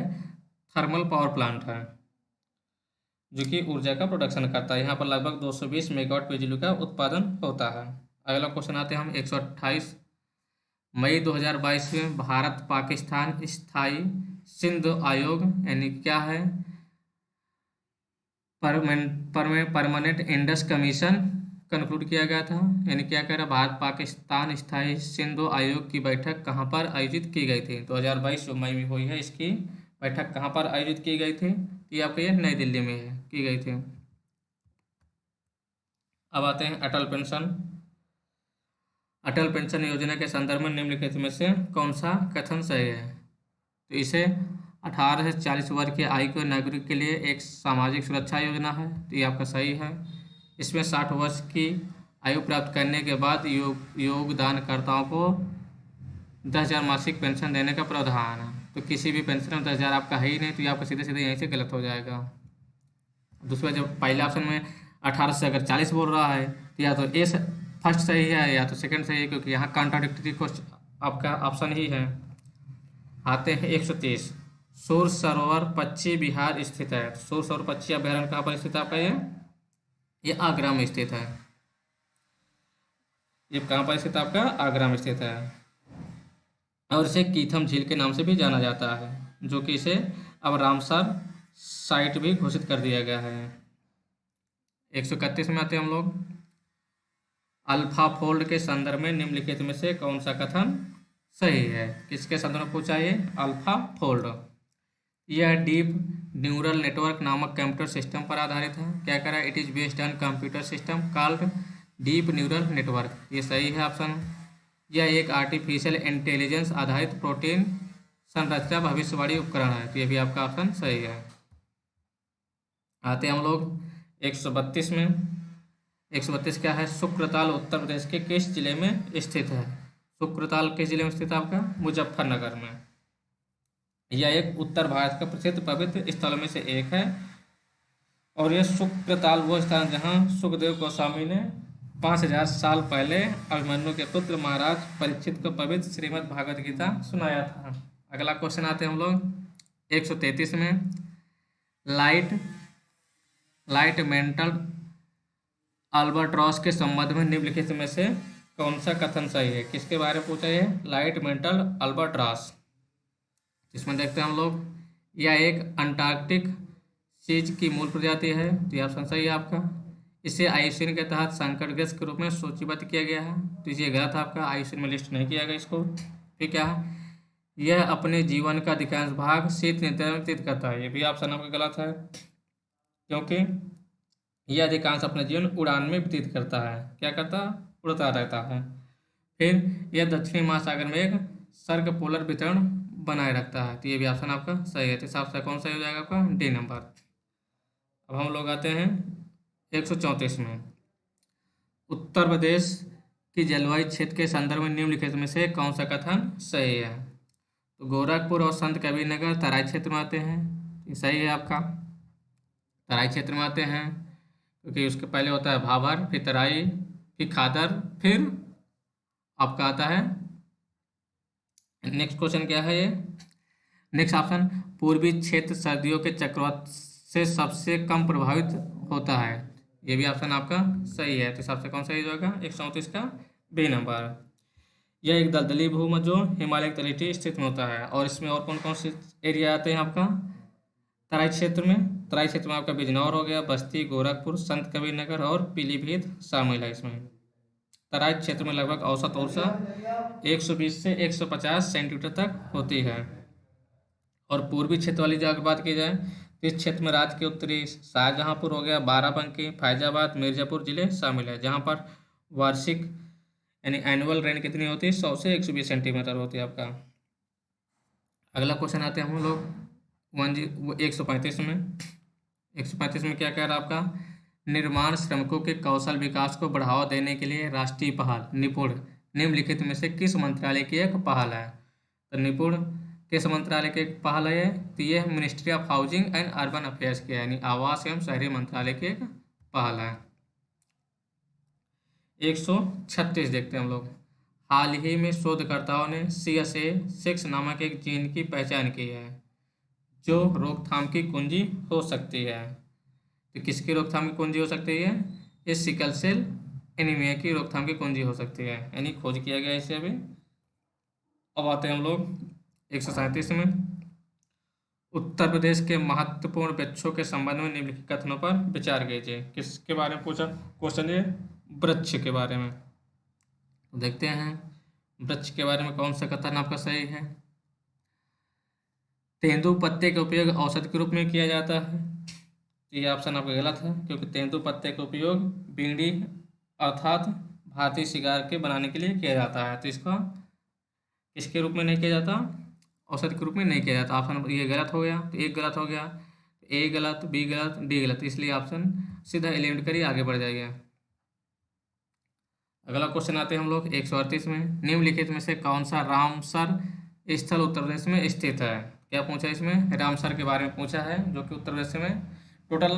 Speaker 1: थर्मल पावर प्लांट है जो कि ऊर्जा का प्रोडक्शन करता है। यहाँ पर लगभग 220 मेगावाट बिजली का उत्पादन होता है। अगला क्वेश्चन आते हैं हम 128। मई 2022 में भारत पाकिस्तान स्थायी सिंधु आयोग यानी क्या है? परमानेंट इंडस कमीशन कंक्लूड किया गया था। यानी क्या कह रहा है? भारत पाकिस्तान स्थायी सिंधु आयोग की बैठक कहाँ पर आयोजित की गई थी? 2022 जो मई में हुई है, इसकी बैठक कहाँ पर आयोजित की गई थी? ये आपके ये नई दिल्ली में है, की गई थी। अब आते हैं अटल पेंशन। अटल पेंशन योजना के संदर्भ में निम्नलिखित में से कौन सा कथन सही है? तो इसे 18 से 40 वर्ष की आयु के नागरिक के लिए एक सामाजिक सुरक्षा योजना है। तो ये आपका सही है। इसमें 60 वर्ष की आयु प्राप्त करने के बाद योगदानकर्ताओं को 10,000 मासिक पेंशन देने का प्रावधान है। तो किसी भी पेंशन में 10,000 आपका है ही नहीं, तो ये आपका सीधे सीधे यहीं से गलत हो जाएगा। दूसरा, जब पहले ऑप्शन में 18 से अगर 40 बोल रहा है तो या तो ए फर्स्ट सही है या तो सेकंड सही है, क्योंकि यहाँ कॉन्ट्राडिक्टरी आपका ऑप्शन ही है। आते हैं 130। सूर सरोवर पश्चिमी बिहार स्थित है। सूर सरोवर पश्चिमी अभ्यारण्य कहाँ पर स्थित है आपका? ये आगरा में स्थित है। ये कहाँ पर स्थित है आपका? आगरा में स्थित है। और इसे कीथम झील के नाम से भी जाना जाता है, जो कि इसे अब रामसर साइट भी घोषित कर दिया गया है। 131 में आते हैं हम लोग। अल्फा फोल्ड के संदर्भ में निम्नलिखित में से कौन सा कथन सही है? किसके संदर्भ में पूछा? ये अल्फा फोल्ड। यह डीप न्यूरल नेटवर्क नामक कंप्यूटर सिस्टम पर आधारित है। क्या कह रहा है? It is based on computer system called deep neural network. ये सही है ऑप्शन। यह एक आर्टिफिशियल इंटेलिजेंस आधारित प्रोटीन संरचना भविष्यवाणी उपकरण है। तो ये भी आपका ऑप्शन सही है। आते हैं हम लोग 132 में। 132 क्या है? शुक्रताल उत्तर प्रदेश के किस जिले में स्थित है? शुक्रताल किस जिले में स्थित है? आपका मुजफ्फरनगर में। यह एक उत्तर भारत का प्रसिद्ध पवित्र स्थलों में से एक है और यह शुक्रताल वो स्थान जहाँ सुखदेव गोस्वामी ने 5000 साल पहले अभिमन्यु के पुत्र महाराज परीक्षित को पवित्र श्रीमद् भागवत गीता सुनाया था। अगला क्वेश्चन आते हैं हम लोग 133 में। लाइट मेंटल अल्बाट्रॉस के संबंध में निम्नलिखित में से कौन सा कथन सही है? किसके बारे में पूछा है? Light mental albatross. इसमें देखते हैं हम लोग, यह एक अंटार्कटिक चीज की मूल प्रजाति है। तो यह ऑप्शन सही है आपका। इसे आईयूसीएन के तहत संकटग्रस्त के रूप में सूचीबद्ध किया गया है। तो ये गलत है आपका, आईयूसीएन में लिस्ट नहीं किया गया इसको। फिर क्या है? यह अपने जीवन का अधिकांश भाग शीत निद्रा में व्यतीत करता है। ये भी ऑप्शन आपका गलत है, क्योंकि यह अधिकांश अपने जीवन उड़ान में व्यतीत करता है। क्या करता? उड़ता रहता है। फिर यह दक्षिणी महासागर में एक सर्क पोलर वितरण बनाए रखता है। तो ये भी ऑप्शन आपका सही है। तो हिसाब से कौन सही हो जाएगा आपका? D number. अब हम लोग आते हैं 134 में। उत्तर प्रदेश की जलवायु क्षेत्र के संदर्भ में निम्नलिखित में से कौन सा कथन सही है? तो गोरखपुर और संत कबीरनगर तराई क्षेत्र में आते हैं। ये सही है आपका, तराई क्षेत्र में आते हैं, क्योंकि उसके पहले होता है भाबर, फिर तराई, फिर खादर, फिर आपका आता है। नेक्स्ट क्वेश्चन क्या है ये? नेक्स्ट ऑप्शन, पूर्वी क्षेत्र सर्दियों के चक्रवात से सबसे कम प्रभावित होता है। ये भी ऑप्शन आपका सही है। तो हिसाब से कौन सही होगा? 134 का बी नंबर। यह एक दलदली भूमि जो हिमालय की तलहटी स्थित में होता है। और इसमें और कौन कौन से एरिया आते हैं आपका तराई क्षेत्र में? तराई क्षेत्र में आपका बिजनौर हो गया, बस्ती, गोरखपुर, संत कबीरनगर और पीलीभीत शामिल है इसमें। तराई क्षेत्र में लगभग औसत वर्षा 120 से 150 सेंटीमीटर तक होती है। और पूर्वी क्षेत्र वाली जगह की बात की जाए तो इस क्षेत्र में राज्य के उत्तरी शाहजहांपुर हो गया, बाराबंकी, फैजाबाद, मिर्जापुर जिले शामिल है, जहां पर वार्षिक यानी एनुअल रेन कितनी होती है? 100 से 120 सेंटीमीटर होती है आपका। अगला क्वेश्चन आते हैं हम लोग 135 में। 135 में क्या कह रहा है आपका? निर्माण श्रमिकों के कौशल विकास को बढ़ावा देने के लिए राष्ट्रीय पहल निपुण निम्नलिखित में से किस मंत्रालय की एक पहल है? तो निपुण किस मंत्रालय की एक पहल है? तो ये ministry of housing and urban affairs की है, यानी आवास एवं शहरी मंत्रालय की एक पहल है। 136 देखते हैं हम लोग। हाल ही में शोधकर्ताओं ने CSA6 नामक एक जीन की पहचान की है जो रोकथाम की कुंजी हो सकती है। तो किसकी रोकथाम की कुंजी हो सकती है? इस सिकल सेल एनीमिया की रोकथाम की कुंजी हो सकती है, यानी खोज किया गया इसे अभी। अब आते हैं हम लोग 137 में। उत्तर प्रदेश के महत्वपूर्ण वृक्षों के संबंध में निम्नलिखित कथनों पर विचार कीजिए। किसके बारे में पूछा क्वेश्चन? ये वृक्ष के बारे में। तो देखते हैं वृक्ष के बारे में कौन सा कथन आपका सही है। तेंदू पत्ते का उपयोग औषधि के रूप में किया जाता है। ये ऑप्शन आपका गलत है, क्योंकि तेंदू पत्ते का उपयोग बीड़ी अर्थात भारतीय सिगार के बनाने के लिए किया जाता है। तो इसका किसके रूप में नहीं किया जाता? औषधि के रूप में नहीं किया जाता। ऑप्शन ये गलत हो गया, तो एक गलत हो गया, ए गलत, बी गलत, डी गलत, इसलिए ऑप्शन सीधा एलिमिनेट करिए, आगे बढ़ जाइए। अगला क्वेश्चन आते हैं हम लोग 138 में। निम्नलिखित में से कौन सा रामसर स्थल उत्तर प्रदेश में स्थित है? क्या पूछा इसमें? रामसर के बारे में पूछा है, जो कि उत्तर प्रदेश में टोटल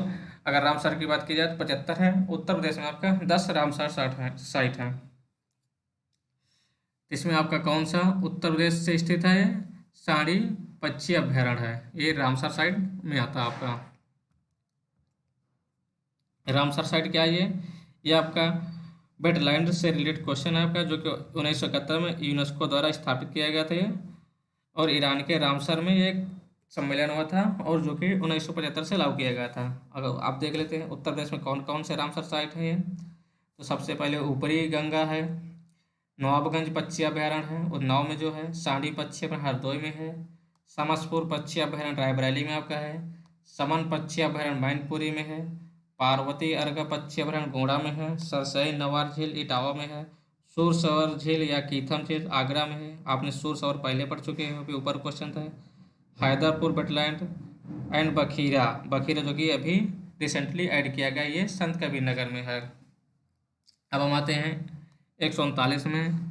Speaker 1: अगर रामसर की बात की जाए तो 75 है। उत्तर प्रदेश में आपका 10 रामसर साइट है। इसमें आपका कौन सा उत्तर प्रदेश से स्थित है? साड़ी पक्षी अभ्यारण्य है, ये रामसर साइट में आता है आपका। रामसर साइट क्या है? ये आपका वेटलैंड से रिलेटेड क्वेश्चन है आपका, जो कि 1971 में यूनेस्को द्वारा स्थापित किया गया था ये। और ईरान के रामसर में एक सम्मेलन हुआ था, और जो कि 1975 से लागू किया गया था। अगर आप देख लेते हैं उत्तर प्रदेश में कौन कौन से रामसर साइट है ये, तो सबसे पहले ऊपरी गंगा है, नवाबगंज पक्षी अभ्यारण्य है उन्नाव में जो है, सांडी पक्षी अभ्यारण्य हरदोई में है, समसपुर पक्षी अभयारण्य रायबरेली में आपका है। समन पक्षी अभयारण्य मैनपुरी में है। पार्वती अर्ग पक्षी अभयारण्य गोंडा में है। सरसई नवार झील इटावा में है। सूरसवर झील या कीथम झील आगरा में है। आपने सूरसवर पहले पढ़ चुके हैं, अभी ऊपर क्वेश्चन था। हैदरपुर वेटलैंड एंड बखीरा, बखीरा जो कि अभी रिसेंटली ऐड किया गया, ये संत कबीर नगर में है। अब हम आते हैं 139 में।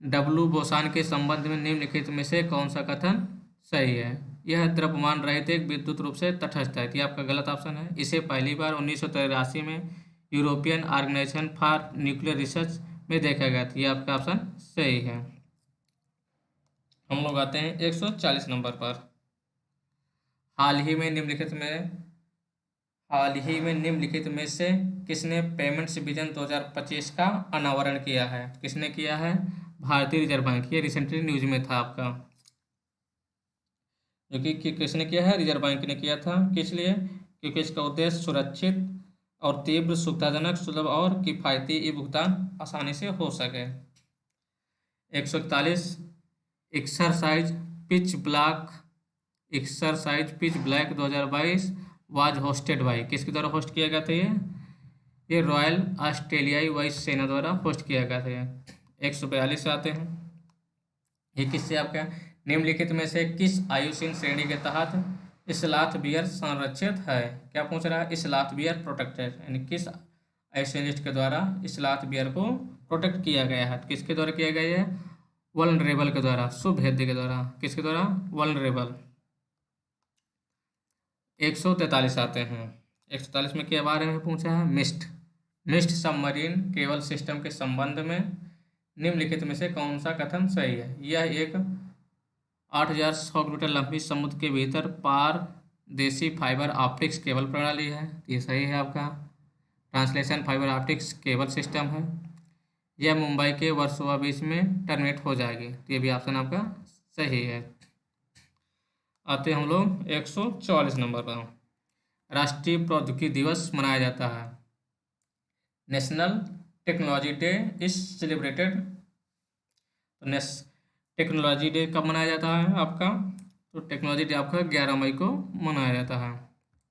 Speaker 1: डब्लू बोसान के संबंध में निम्नलिखित में से कौन सा कथन सही है? यह द्रव्यमान रहित एक विद्युत रूप से तटस्थ है, ये आपका गलत ऑप्शन है। इसे पहली बार 1983 में European Organization for Nuclear Research में देखा गया था, ये आपका ऑप्शन सही है। हम लोग आते हैं 140 नंबर पर। हाल ही में निम्नलिखित में से किसने पेमेंट्स विजन 2025 का अनावरण किया है? किसने किया है? भारतीय रिजर्व बैंक। ये रिसेंटली न्यूज में था आपका, जो कि किसने किया है? रिजर्व बैंक ने किया था। किस लिए? क्योंकि इसका उद्देश्य सुरक्षित और तीव्र, सुविधाजनक, सुलभ और किफ़ायती ई भुगतान आसानी से हो सके। 141 exercise pitch black 2022 was hosted by, किसके द्वारा होस्ट किया गया था? ये रॉयल ऑस्ट्रेलियाई वायुसेना द्वारा होस्ट किया गया था। 142 से आते हैं। ये किससे आपका? निम्नलिखित में से किस आयु श्रेणी के तहत इस्लाथ बियर संरक्षित है? क्या पूछ रहा है? इस्लाथ बियर प्रोटेक्टेड, यानी किस आयु श्रेणी के द्वारा इस्लाथ बियर को प्रोटेक्ट किया गया है? किसके द्वारा किया गया है? वल्नरेबल के द्वारा, सुभेद्य के द्वारा। किसके द्वारा? वल्नरेबल। 143 आते हैं। 143 में क्या बारे में पूछा है? मिस्ट सबमरीन केबल सिस्टम के संबंध में निम्नलिखित में से कौन सा कथन सही है? यह एक 8100 किलोमीटर लंबी समुद्र के भीतर पारदेशी फाइबर ऑप्टिक्स केबल प्रणाली है, ये सही है आपका। Translation fibre optics cable system है। यह मुंबई के वर्सोवा बीच में टर्मिनेट हो जाएगी, तो ये भी ऑप्शन आपका सही है। आते हम लोग 144 नंबर पर। राष्ट्रीय प्रौद्योगिकी दिवस मनाया जाता है। National technology day is celebrated. तो टेक्नोलॉजी डे कब मनाया जाता है आपका? तो टेक्नोलॉजी डे आपका 11 मई को मनाया जाता है।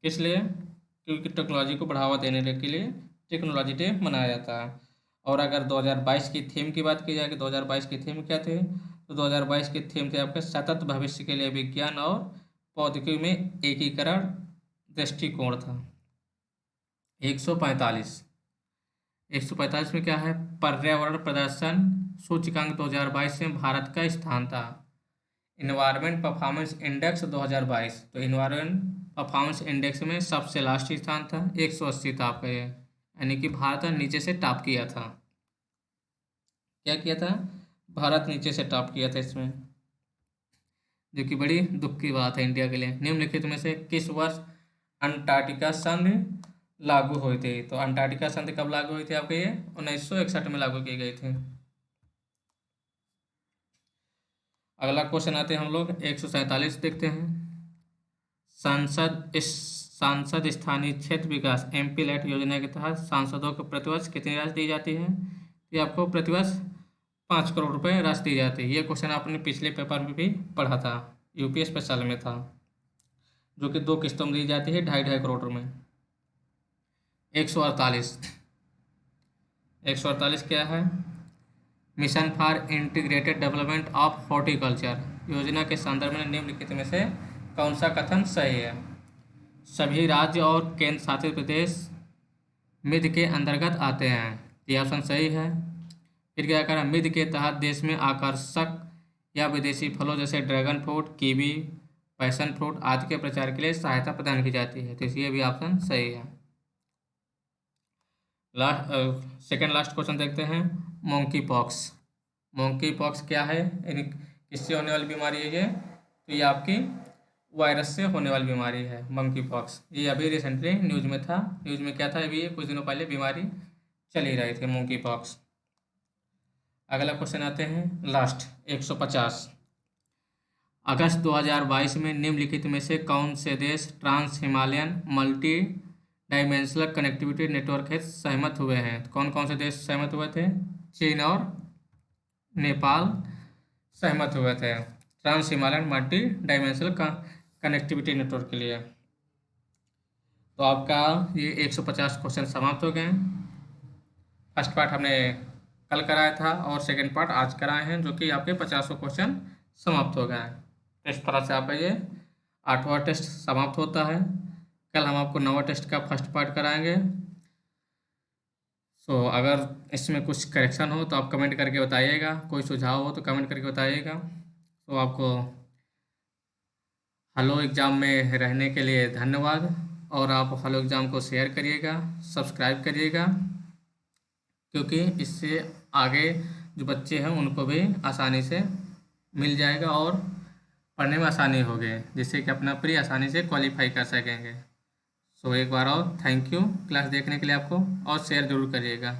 Speaker 1: किस लिए? क्योंकि टेक्नोलॉजी को बढ़ावा देने के लिए टेक्नोलॉजी डे मनाया जाता है। और अगर 2022 की थीम की बात की जाए कि 2022 की थीम क्या थे, तो 2022 की थीम थे आपके सतत भविष्य के लिए विज्ञान और प्रौद्योगिकी में एकीकरण दृष्टिकोण था। 145 में क्या है? पर्यावरण प्रदर्शन सूचकांक 2022 में भारत का स्थान था। इन्वायरमेंट परफॉर्मेंस इंडेक्स 2022, तो इन्वायरमेंट परफॉर्मेंस इंडेक्स में सबसे लास्ट स्थान था, 180 था आपका ये, यानी कि भारत नीचे से टॉप किया था। क्या किया था? भारत नीचे से टॉप किया था इसमें, जो कि बड़ी दुख की बात है इंडिया के लिए। निम्नलिखित में से किस वर्ष अंटार्कटिका संधि लागू हुई थी? तो अंटार्कटिका संधि कब लागू हुई थी आपके? ये 1961 में लागू की गई थी। अगला क्वेश्चन आते हैं हम लोग 147 देखते हैं। सांसद स्थानीय क्षेत्र विकास MP लैट योजना के तहत सांसदों को प्रतिवर्ष कितनी राशि दी जाती है? ये आपको प्रतिवर्ष 5 करोड़ रुपए राशि दी जाती है। ये क्वेश्चन आपने पिछले पेपर में भी पढ़ा था, UP स्पेशल में था, जो कि 2 किस्तों में दी जाती है 2.5 करोड़ में। 148 क्या है? Mission for integrated development of horticulture योजना के संदर्भ में निम्नलिखित में से कौन सा कथन सही है? सभी राज्य और केंद्र शासित प्रदेश मिड के अंतर्गत आते हैं, ये ऑप्शन सही है। फिर क्या करें? मिड के तहत देश में आकर्षक या विदेशी फलों जैसे dragon fruit, kiwi, passion fruit आदि के प्रचार के लिए सहायता प्रदान की जाती है, तो इसलिए भी ऑप्शन सही है। सेकेंड लास्ट क्वेश्चन देखते हैं। मोंकी पॉक्स क्या है? यानी किससे होने वाली बीमारी है ये? तो ये आपकी वायरस से होने वाली बीमारी है, मंकी पॉक्स। ये अभी रिसेंटली न्यूज में था। न्यूज में क्या था? अभी कुछ दिनों पहले बीमारी चल ही रही थी, मंकी पॉक्स। अगला क्वेश्चन आते हैं लास्ट 150। अगस्त 2022 में निम्नलिखित में से कौन से देश trans Himalayan multi dimensional connectivity network हेतु सहमत हुए हैं? कौन कौन से देश सहमत हुए थे? चीन और नेपाल सहमत हुए थे। Trans Himalayan multi dimensional connectivity network के लिए। तो आपका ये 150 क्वेश्चन समाप्त हो गए हैं। फर्स्ट पार्ट हमने कल कराया था और सेकंड पार्ट आज कराए हैं, जो कि आपके 50 क्वेश्चन समाप्त हो गए हैं। तो इस तरह से आपका ये 8वां टेस्ट समाप्त होता है। कल हम आपको 9वां टेस्ट का फर्स्ट पार्ट कराएंगे। सो अगर इसमें कुछ करेक्शन हो तो आप कमेंट करके बताइएगा, कोई सुझाव हो तो कमेंट करके बताइएगा। तो आपको हेलो एग्ज़ाम में रहने के लिए धन्यवाद, और आप हेलो एग्ज़ाम को शेयर करिएगा, सब्सक्राइब करिएगा, क्योंकि इससे आगे जो बच्चे हैं उनको भी आसानी से मिल जाएगा और पढ़ने में आसानी होगी, जिससे कि अपना प्री आसानी से क्वालिफाई कर सकेंगे। सो एक बार और थैंक यू क्लास देखने के लिए आपको, और शेयर ज़रूर करिएगा।